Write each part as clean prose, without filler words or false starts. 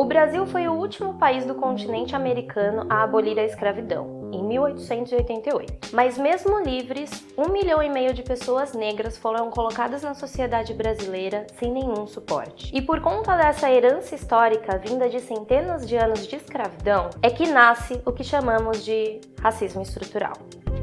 O Brasil foi o último país do continente americano a abolir a escravidão, em 1888. Mas mesmo livres, 1,5 milhão de pessoas negras foram colocadas na sociedade brasileira sem nenhum suporte. E por conta dessa herança histórica vinda de centenas de anos de escravidão, é que nasce o que chamamos de racismo estrutural.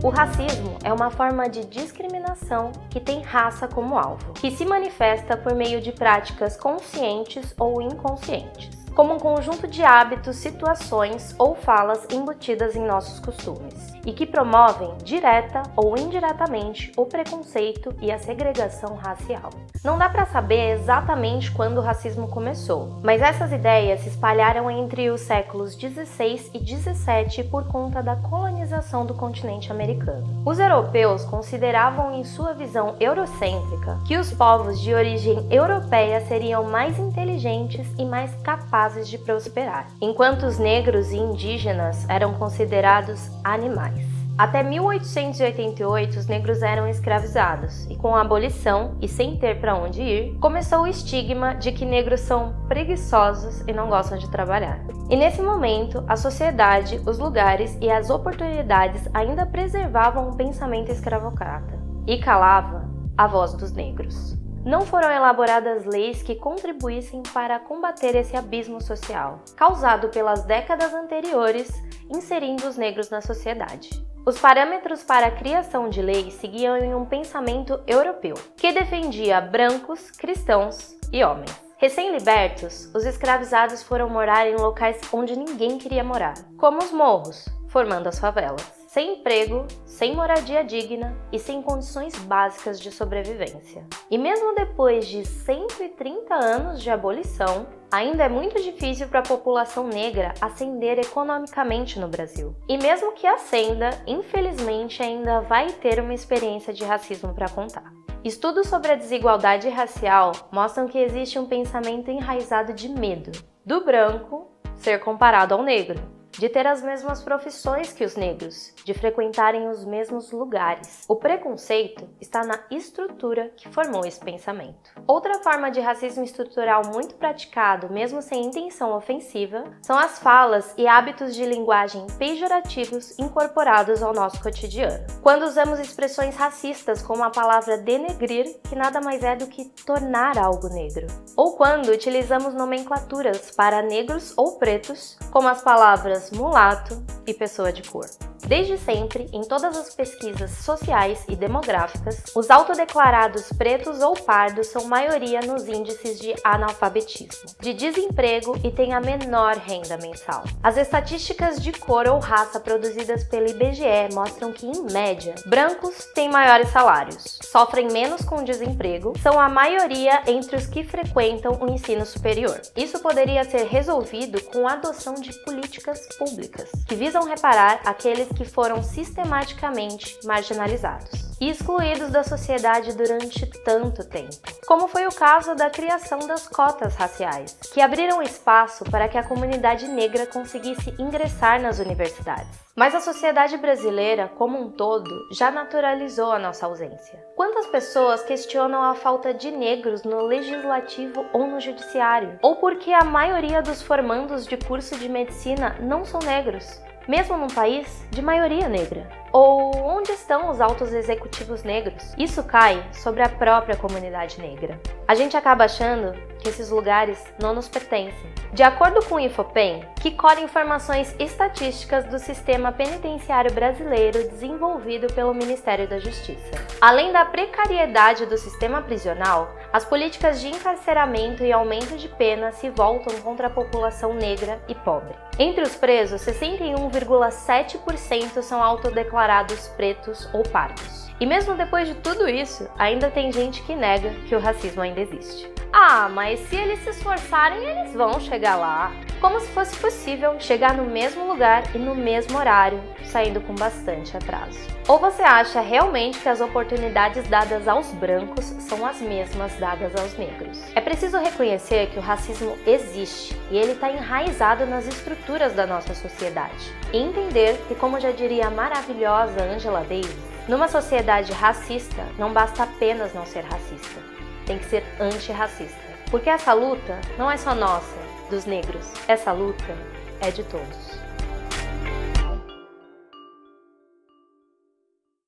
O racismo é uma forma de discriminação que tem raça como alvo, que se manifesta por meio de práticas conscientes ou inconscientes, como um conjunto de hábitos, situações ou falas embutidas em nossos costumes, e que promovem, direta ou indiretamente, o preconceito e a segregação racial. Não dá para saber exatamente quando o racismo começou, mas essas ideias se espalharam entre os séculos 16 e 17 por conta da colonização do continente americano. Os europeus consideravam em sua visão eurocêntrica que os povos de origem europeia seriam mais inteligentes e mais capazes de prosperar, enquanto os negros e indígenas eram considerados animais. Até 1888, os negros eram escravizados, e com a abolição, e sem ter para onde ir, começou o estigma de que negros são preguiçosos e não gostam de trabalhar. E nesse momento, a sociedade, os lugares e as oportunidades ainda preservavam o pensamento escravocrata, e calava a voz dos negros. Não foram elaboradas leis que contribuíssem para combater esse abismo social, causado pelas décadas anteriores, inserindo os negros na sociedade. Os parâmetros para a criação de leis seguiam em um pensamento europeu, que defendia brancos, cristãos e homens. Recém-libertos, os escravizados foram morar em locais onde ninguém queria morar, como os morros, formando as favelas. Sem emprego, sem moradia digna e sem condições básicas de sobrevivência. E mesmo depois de 130 anos de abolição, ainda é muito difícil para a população negra ascender economicamente no Brasil. E mesmo que ascenda, infelizmente ainda vai ter uma experiência de racismo para contar. Estudos sobre a desigualdade racial mostram que existe um pensamento enraizado de medo do branco ser comparado ao negro, de ter as mesmas profissões que os negros, de frequentarem os mesmos lugares. O preconceito está na estrutura que formou esse pensamento. Outra forma de racismo estrutural muito praticado, mesmo sem intenção ofensiva, são as falas e hábitos de linguagem pejorativos incorporados ao nosso cotidiano. Quando usamos expressões racistas como a palavra denegrir, que nada mais é do que tornar algo negro. Ou quando utilizamos nomenclaturas para negros ou pretos, como as palavras mulato e pessoa de cor. Desde sempre, em todas as pesquisas sociais e demográficas, os autodeclarados pretos ou pardos são maioria nos índices de analfabetismo, de desemprego e têm a menor renda mensal. As estatísticas de cor ou raça produzidas pelo IBGE mostram que, em média, brancos têm maiores salários, sofrem menos com desemprego, são a maioria entre os que frequentam o ensino superior. Isso poderia ser resolvido com a adoção de políticas públicas, que visam reparar aqueles que foram sistematicamente marginalizados e excluídos da sociedade durante tanto tempo, como foi o caso da criação das cotas raciais, que abriram espaço para que a comunidade negra conseguisse ingressar nas universidades. Mas a sociedade brasileira, como um todo, já naturalizou a nossa ausência. Quantas pessoas questionam a falta de negros no legislativo ou no judiciário? Ou porque a maioria dos formandos de curso de medicina não são negros, mesmo num país de maioria negra? Ou onde estão os altos executivos negros? Isso cai sobre a própria comunidade negra. A gente acaba achando que esses lugares não nos pertencem. De acordo com o Infopem, que colhe informações estatísticas do sistema penitenciário brasileiro desenvolvido pelo Ministério da Justiça. Além da precariedade do sistema prisional, as políticas de encarceramento e aumento de pena se voltam contra a população negra e pobre. Entre os presos, 61,7% são autodeclarados pretos ou pardos. E mesmo depois de tudo isso, ainda tem gente que nega que o racismo ainda existe. Ah, mas se eles se esforçarem, eles vão chegar lá. Como se fosse possível chegar no mesmo lugar e no mesmo horário, saindo com bastante atraso. Ou você acha realmente que as oportunidades dadas aos brancos são as mesmas dadas aos negros? É preciso reconhecer que o racismo existe e ele está enraizado nas estruturas da nossa sociedade. E entender que, como já diria a maravilhosa Angela Davis, numa sociedade racista, não basta apenas não ser racista, tem que ser antirracista. Porque essa luta não é só nossa, dos negros. Essa luta é de todos.